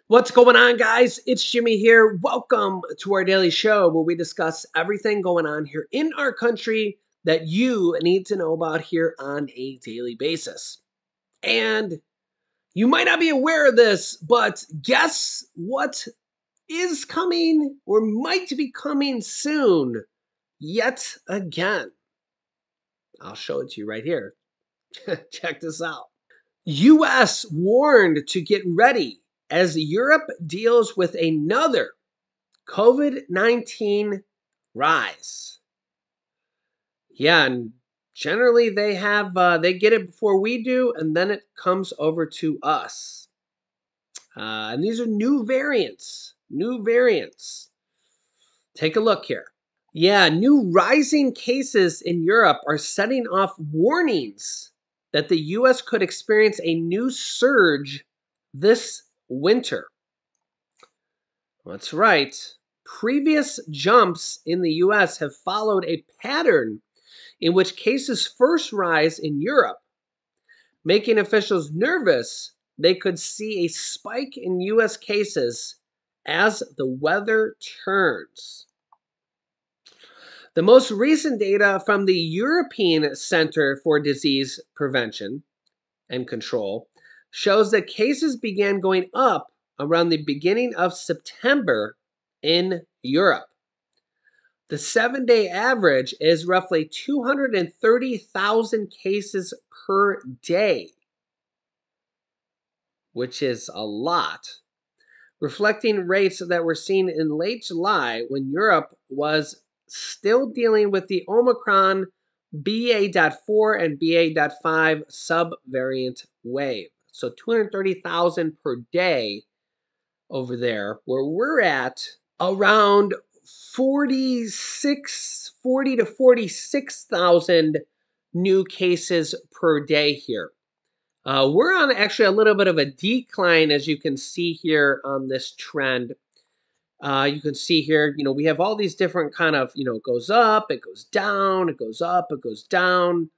What's going on, guys? It's Jimmy here. Welcome to our daily show where we discuss everything going on here in our country that you need to know about here on a daily basis. And you might not be aware of this, but guess what is coming or might be coming soon yet again? I'll show it to you right here. Check this out. U.S. warned to get ready as Europe deals with another COVID-19 rise. Yeah, and generally they get it before we do, and then it comes over to us. And these are new variants. New variants. Take a look here. Yeah, new rising cases in Europe are setting off warnings that the U.S. could experience a new surge this winter. That's right. Previous jumps in the US have followed a pattern in which cases first rise in Europe, making officials nervous they could see a spike in US cases as the weather turns. The most recent data from the European Center for Disease Prevention and Control shows that cases began going up around the beginning of September in Europe. The 7-day average is roughly 230,000 cases per day, which is a lot, reflecting rates that were seen in late July when Europe was still dealing with the Omicron BA.4 and BA.5 subvariant wave. So 230,000 per day over there, where we're at around 40 to 46,000 new cases per day here. We're on actually a little bit of a decline, as you can see here on this trend. You can see here, we have all these different kind of, it goes up, it goes down, it goes up, it goes down,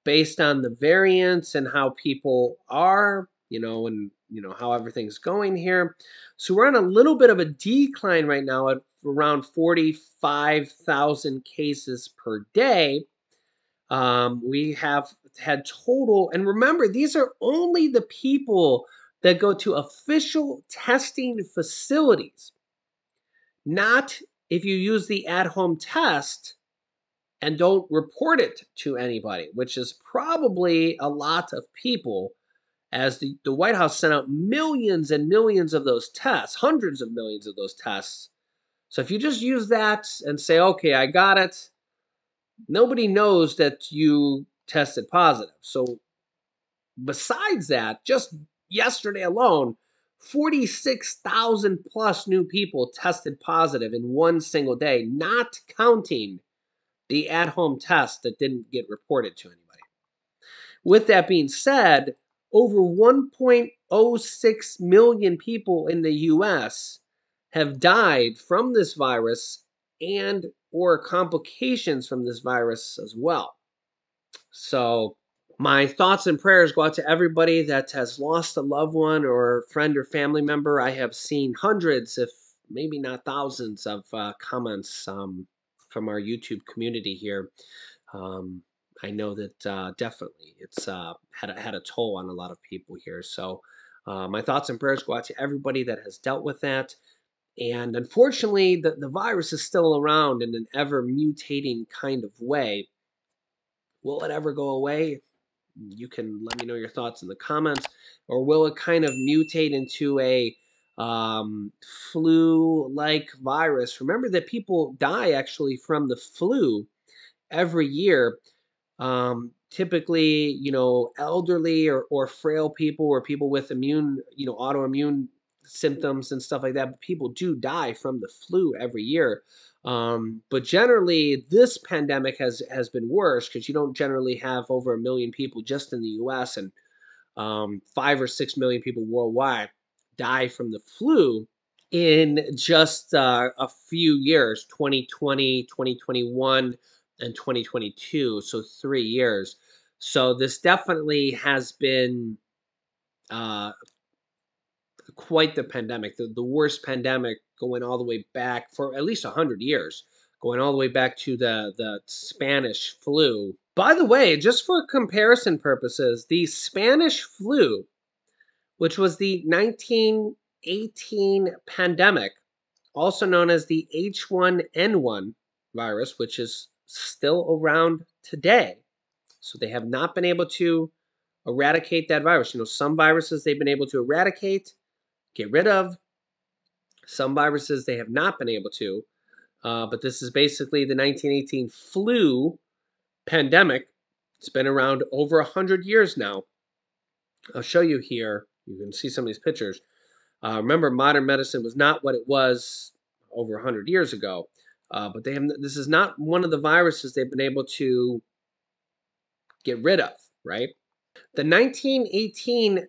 based on the variants and how people are, and how everything's going here. So we're on a little bit of a decline right now at around 45,000 cases per day. We have had total, and remember, these are only the people that go to official testing facilities. Not if you use the at-home test and don't report it to anybody, which is probably a lot of people, as the White House sent out millions and millions of those tests, hundreds of millions of those tests. So if you just use that and say, okay, I got it, nobody knows that you tested positive. So besides that, just yesterday alone, 46,000 plus new people tested positive in one single day, not counting the at-home test that didn't get reported to anybody. With that being said, over 1.06 million people in the U.S. have died from this virus and or complications from this virus as well. So my thoughts and prayers go out to everybody that has lost a loved one or friend or family member. I have seen hundreds, if maybe not thousands, of comments from our YouTube community here. I know that definitely it's had a toll on a lot of people here. So my thoughts and prayers go out to everybody that has dealt with that. And unfortunately, the virus is still around in an ever mutating kind of way. Will it ever go away? You can let me know your thoughts in the comments. Or will it kind of mutate into a flu-like virus? Remember that people die actually from the flu every year. Typically, elderly or frail people or people with autoimmune symptoms and stuff like that. But people do die from the flu every year. But generally, this pandemic has been worse because you don't generally have over 1 million people just in the U.S. and 5 or 6 million people worldwide die from the flu in just a few years, 2020, 2021, and 2022, so 3 years. So this definitely has been quite the pandemic, the worst pandemic going all the way back for at least 100 years, going all the way back to the Spanish flu. By the way, just for comparison purposes, the Spanish flu, which was the 1918 pandemic, also known as the H1N1 virus, which is still around today. So they have not been able to eradicate that virus. You know, some viruses they've been able to eradicate, get rid of. Some viruses they have not been able to. But this is basically the 1918 flu pandemic. It's been around over 100 years now. I'll show you here. You can see some of these pictures. Remember, modern medicine was not what it was over 100 years ago. But they have. This is not one of the viruses they've been able to get rid of, right? The 1918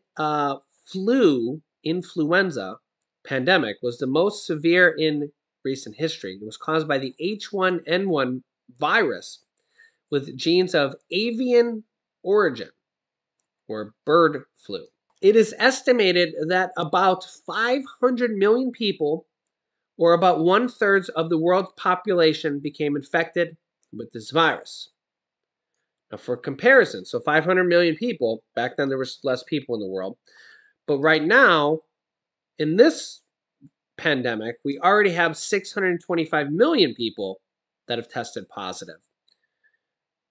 influenza pandemic was the most severe in recent history. It was caused by the H1N1 virus with genes of avian origin, or bird flu. It is estimated that about 500 million people, or about 1/3 of the world's population, became infected with this virus. Now, for comparison, so 500 million people, back then there was less people in the world, but right now, in this pandemic, we already have 625 million people that have tested positive.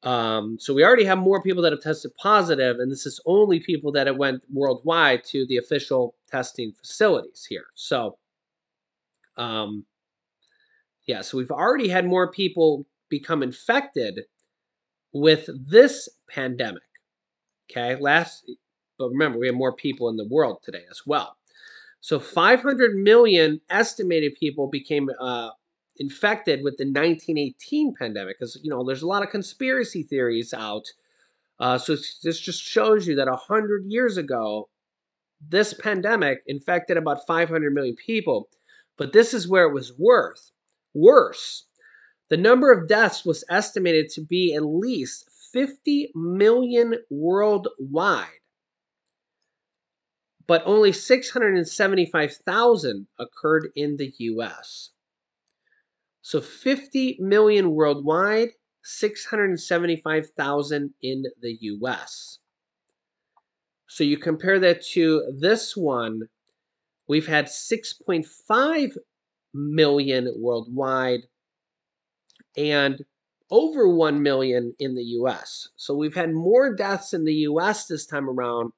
So we already have more people that have tested positive, and this is only people that have went worldwide to the official testing facilities here. So, yeah, so we've already had more people become infected with this pandemic. Okay, but remember, we have more people in the world today as well. So 500 million estimated people became infected with the 1918 pandemic, because there's a lot of conspiracy theories out. So this just shows you that 100 years ago, this pandemic infected about 500 million people. But this is where it was worse. The number of deaths was estimated to be at least 50 million worldwide, but only 675,000 occurred in the U.S. So 50 million worldwide, 675,000 in the U.S. So you compare that to this one, we've had 6.5 million worldwide and over 1 million in the U.S. So we've had more deaths in the U.S. this time around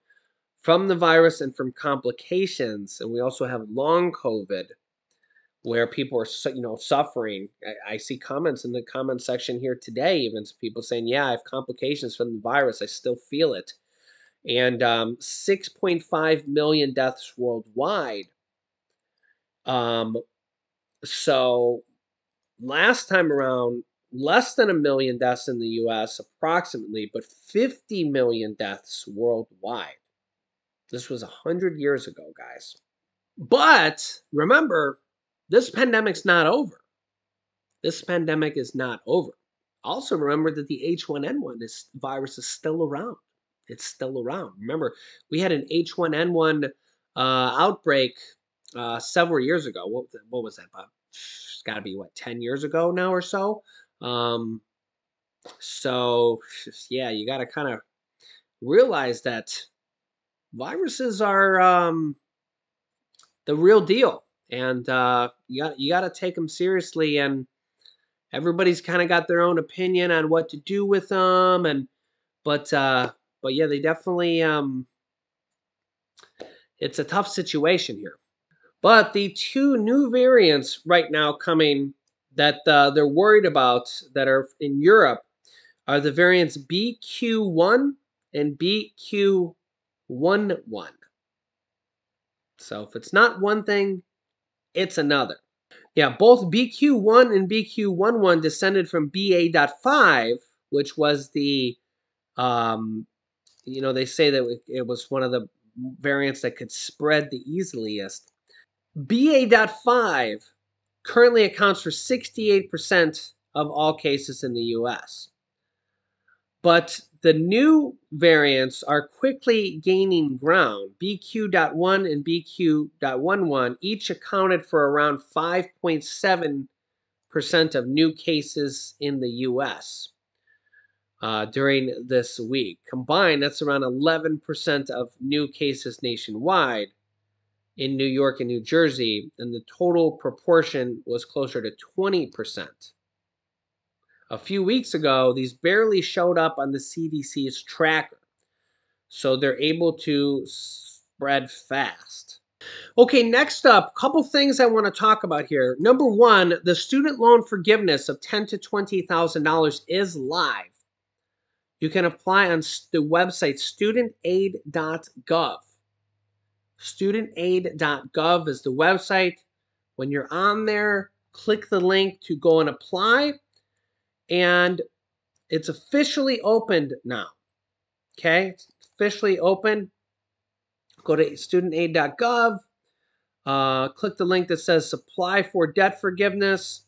from the virus and from complications. And we also have long COVID, where people are suffering. I see comments in the comment section here today, even people saying, yeah, I have complications from the virus. I still feel it. And 6.5 million deaths worldwide. So last time around, less than 1 million deaths in the U.S. approximately, but 50 million deaths worldwide. This was 100 years ago, guys. But remember, this pandemic's not over. This pandemic is not over. Also remember that the H1N1 virus is still around. It's still around. Remember, we had an H1N1 outbreak several years ago. What was that, Bob? It's got to be, 10 years ago now or so? So, yeah, you got to kind of realize that viruses are the real deal. And you got to take them seriously. And everybody's kind of got their own opinion on what to do with them. But yeah, they definitely, it's a tough situation here. But the two new variants right now coming that they're worried about that are in Europe are the variants BQ1 and BQ11. So if it's not one thing, it's another. Yeah, both BQ1 and BQ11 descended from BA.5, which was the, they say that it was one of the variants that could spread the easiest. BA.5 currently accounts for 68% of all cases in the U.S. But The new variants are quickly gaining ground. BQ.1 and BQ.11 each accounted for around 5.7% of new cases in the U.S. During this week. Combined, that's around 11% of new cases nationwide in New York and New Jersey, and the total proportion was closer to 20%. A few weeks ago, these barely showed up on the CDC's tracker, so they're able to spread fast. Okay, next up, a couple things I want to talk about here. Number one, the student loan forgiveness of $10,000 to $20,000 is live. You can apply on the website studentaid.gov. Studentaid.gov is the website. When you're on there, click the link to go and apply. And it's officially opened now. Okay, it's officially open. Go to studentaid.gov. Click the link that says apply for debt forgiveness.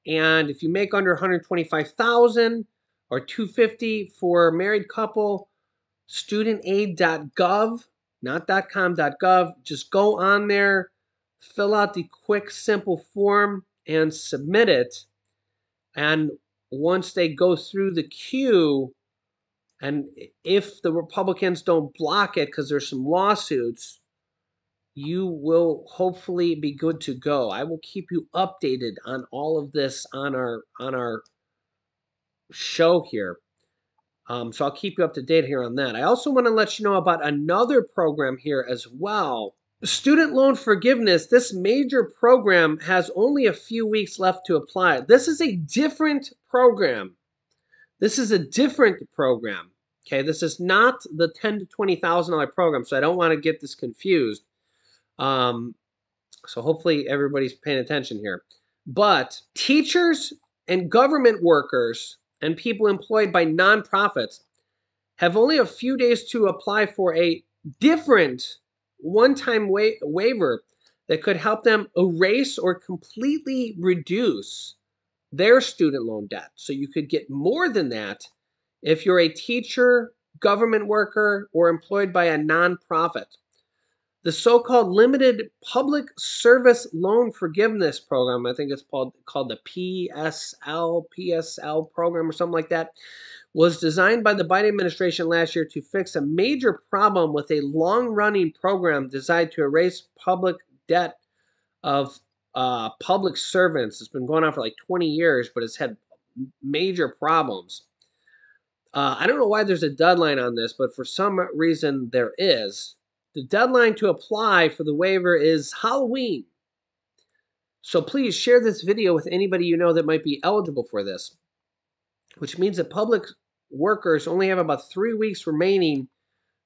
And if you make under $125,000 or $250,000 for a married couple, studentaid.gov, not .com, .gov. Just go on there, fill out the quick, simple form, and submit it. And once they go through the queue, and if the Republicans don't block it because there's some lawsuits, you will hopefully be good to go. I will keep you updated on all of this on our show here. So I'll keep you up to date here on that. I also want to let you know about another program here as well. Student loan forgiveness. This major program has only a few weeks left to apply. This is a different program. This is a different program. Okay, this is not the $10,000 to $20,000 program, so I don't want to get this confused. So hopefully everybody's paying attention here. But teachers and government workers and people employed by nonprofits have only a few days to apply for a different one-time waiver that could help them erase or completely reduce their student loan debt. So you could get more than that if you're a teacher, government worker, or employed by a nonprofit. The so-called Limited Public Service Loan Forgiveness Program, I think it's called the PSL program or something like that, was designed by the Biden administration last year to fix a major problem with a long-running program designed to erase public debt of public servants. It's been going on for like 20 years, but it's had major problems. I don't know why there's a deadline on this, but for some reason there is. The deadline to apply for the waiver is Halloween. So please share this video with anybody you know that might be eligible for this, which means that public workers only have about 3 weeks remaining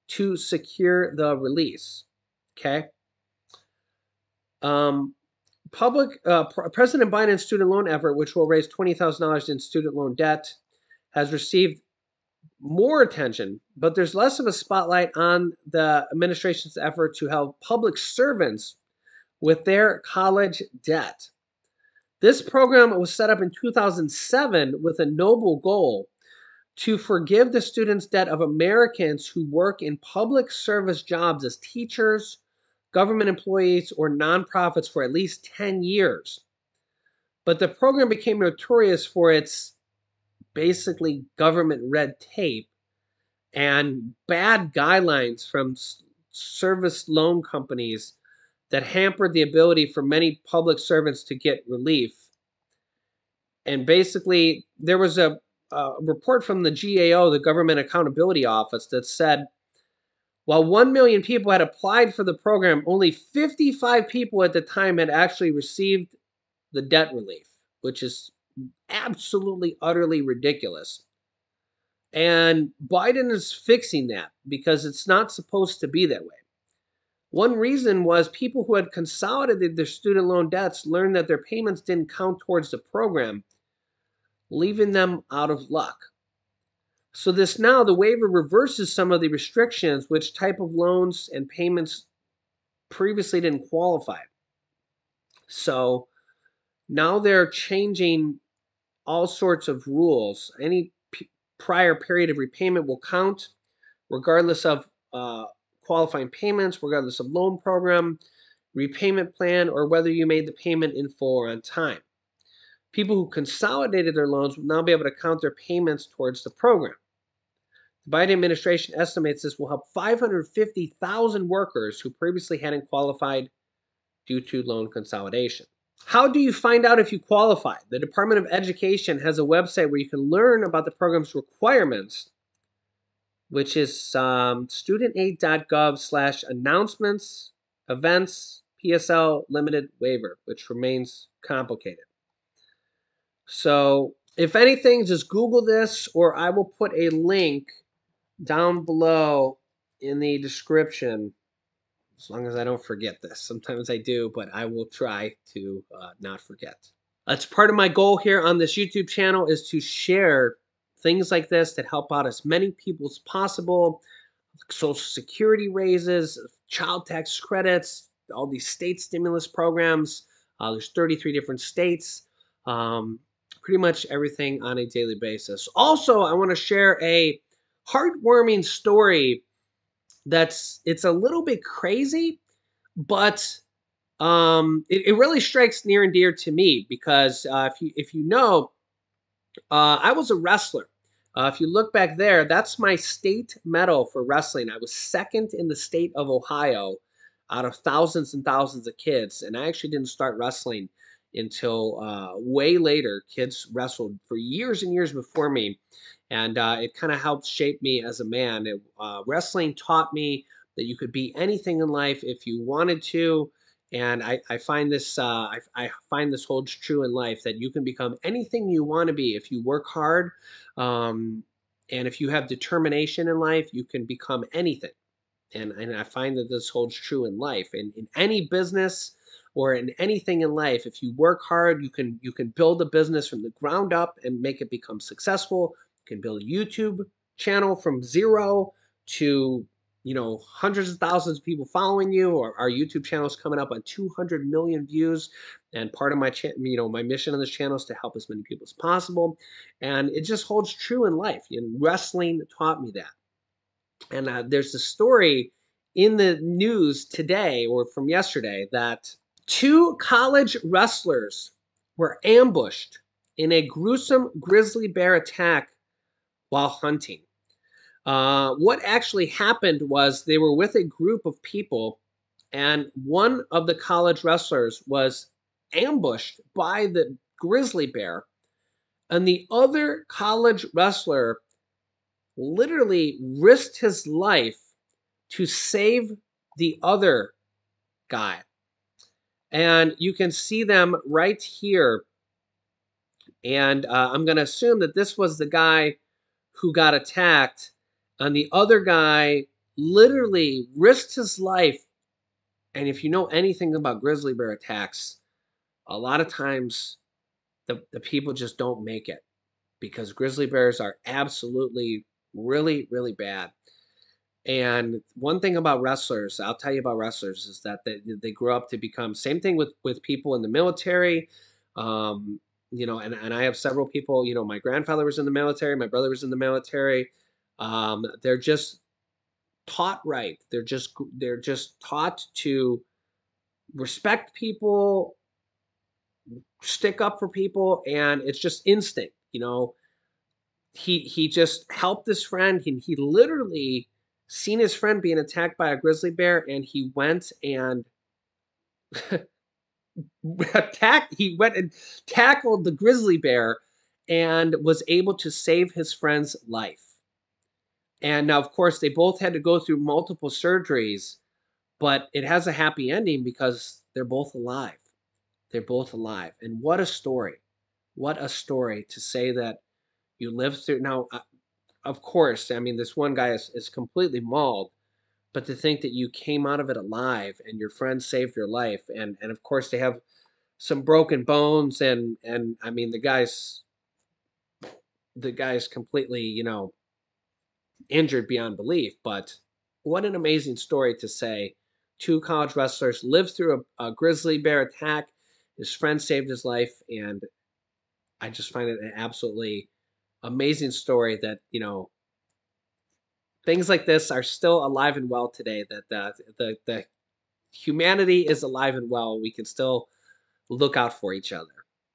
to secure the release. Okay. President Biden's student loan effort, which will raise $20,000 in student loan debt, has received more attention, but there's less of a spotlight on the administration's effort to help public servants with their college debt. This program was set up in 2007 with a noble goal to forgive the students' debt of Americans who work in public service jobs as teachers, government employees, or nonprofits for at least 10 years. But the program became notorious for its basically government red tape and bad guidelines from service loan companies that hampered the ability for many public servants to get relief. And basically, there was a report from the GAO, the Government Accountability Office, that said, while 1 million people had applied for the program, only 55 people at the time had actually received the debt relief, which is absolutely, utterly ridiculous. And Biden is fixing that because it's not supposed to be that way. One reason was people who had consolidated their student loan debts learned that their payments didn't count towards the program, leaving them out of luck. So the waiver reverses some of the restrictions which type of loans and payments previously didn't qualify. So now they're changing all sorts of rules. Any prior period of repayment will count, regardless of qualifying payments, regardless of loan program, repayment plan, or whether you made the payment in full or on time. People who consolidated their loans will now be able to count their payments towards the program. The Biden administration estimates this will help 550,000 workers who previously hadn't qualified due to loan consolidation. How do you find out if you qualify? The Department of Education has a website where you can learn about the program's requirements, which is studentaid.gov/announcements, events, PSL limited waiver, which remains complicated. So if anything, just Google this, or I will put a link down below in the description, as long as I don't forget this. Sometimes I do, but I will try to not forget. That's part of my goal here on this YouTube channel, is to share things like this that help out as many people as possible. Social Security raises, child tax credits, all these state stimulus programs. There's 33 different states. Pretty much everything on a daily basis. Also, I want to share a heartwarming story it's a little bit crazy, but it really strikes near and dear to me because if you know, I was a wrestler. If you look back there, that's my state medal for wrestling. I was second in the state of Ohio out of thousands and thousands of kids. And I actually didn't start wrestling until way later. Kids wrestled for years and years before me. And it kind of helped shape me as a man. Wrestling taught me that you could be anything in life if you wanted to. And I find this I find this holds true in life, that you can become anything you want to be if you work hard, and if you have determination in life, you can become anything. And I find that this holds true in life, in any business or in anything in life. If you work hard, you can build a business from the ground up and make it become successful. You can build a YouTube channel from zero to hundreds of thousands of people following you. Or our YouTube channel is coming up on 200 million views, and part of my my mission on this channel is to help as many people as possible. And it just holds true in life. Wrestling taught me that. And there's a story in the news today, or from yesterday, that 2 college wrestlers were ambushed in a gruesome grizzly bear attack while hunting. What actually happened was they were with a group of people, and one of the college wrestlers was ambushed by the grizzly bear, and the other college wrestler literally risked his life to save the other guy. And you can see them right here. And I'm going to assume that this was the guy who got attacked, and the other guy literally risked his life. And if you know anything about grizzly bear attacks, a lot of times the people just don't make it, because grizzly bears are absolutely really, really bad. And one thing about wrestlers, I'll tell you about wrestlers, is that they grow up to become, same thing with people in the military. And I have several people, my grandfather was in the military, my brother was in the military. They're just taught right. They're just taught to respect people, stick up for people, and it's just instinct. He just helped his friend. He literally seen his friend being attacked by a grizzly bear, and he went and tackled the grizzly bear and was able to save his friend's life. And now, of course, they both had to go through multiple surgeries, but it has a happy ending because they're both alive. They're both alive. And what a story. What a story to say that you lived through. Now, of course, I mean, this one guy is completely mauled, but to think that you came out of it alive and your friend saved your life. And of course, they have some broken bones, and I mean, the guy's completely, injured beyond belief. But what an amazing story to say. 2 college wrestlers lived through a grizzly bear attack. His friend saved his life, and I just find it an absolutely amazing story that, things like this are still alive and well today, that the humanity is alive and well. We can still look out for each other.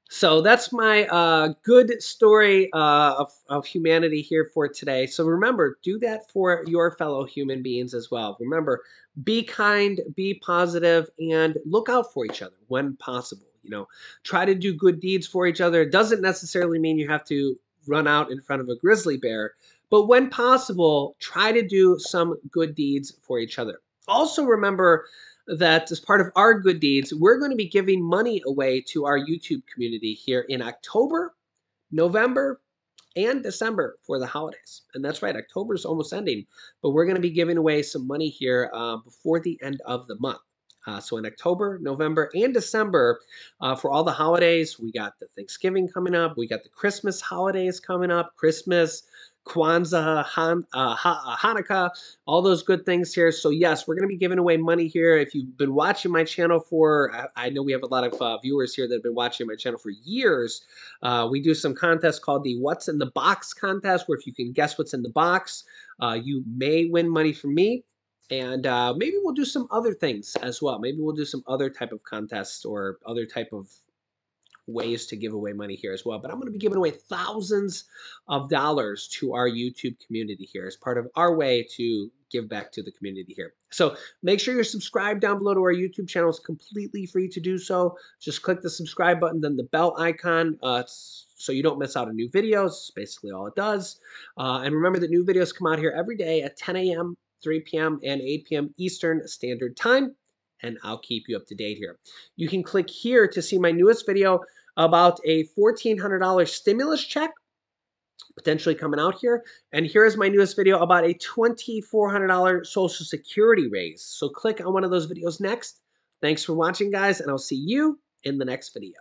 So that's my good story of humanity here for today. So remember, do that for your fellow human beings as well. Remember, be kind, be positive, and look out for each other when possible. Try to do good deeds for each other. It doesn't necessarily mean you have to run out in front of a grizzly bear, but when possible, try to do some good deeds for each other. Also remember that as part of our good deeds, we're going to be giving money away to our YouTube community here in October, November, and December for the holidays. And that's right, October is almost ending, but we're going to be giving away some money here before the end of the month. So in October, November, and December, for all the holidays, we got the Thanksgiving coming up. We got the Christmas holidays coming up, Christmas, Kwanzaa, Hanukkah, all those good things here. So yes, we're going to be giving away money here. If you've been watching my channel I know we have a lot of viewers here that have been watching my channel for years. We do some contests called the What's in the Box contest, where if you can guess what's in the box, you may win money from me. And maybe we'll do some other things as well. Maybe we'll do some other type of contests or other type of ways to give away money here as well. But I'm going to be giving away thousands of dollars to our YouTube community here as part of our way to give back to the community here. So make sure you're subscribed down below to our YouTube channel. It's completely free to do so. Just click the subscribe button, then the bell icon, so you don't miss out on new videos. It's basically all it does. And remember that new videos come out here every day at 10 a.m., 3 p.m., and 8 p.m. Eastern Standard Time. And I'll keep you up to date here. You can click here to see my newest video about a $1,400 stimulus check potentially coming out here. And here is my newest video about a $2,400 Social Security raise. So click on one of those videos next. Thanks for watching, guys, and I'll see you in the next video.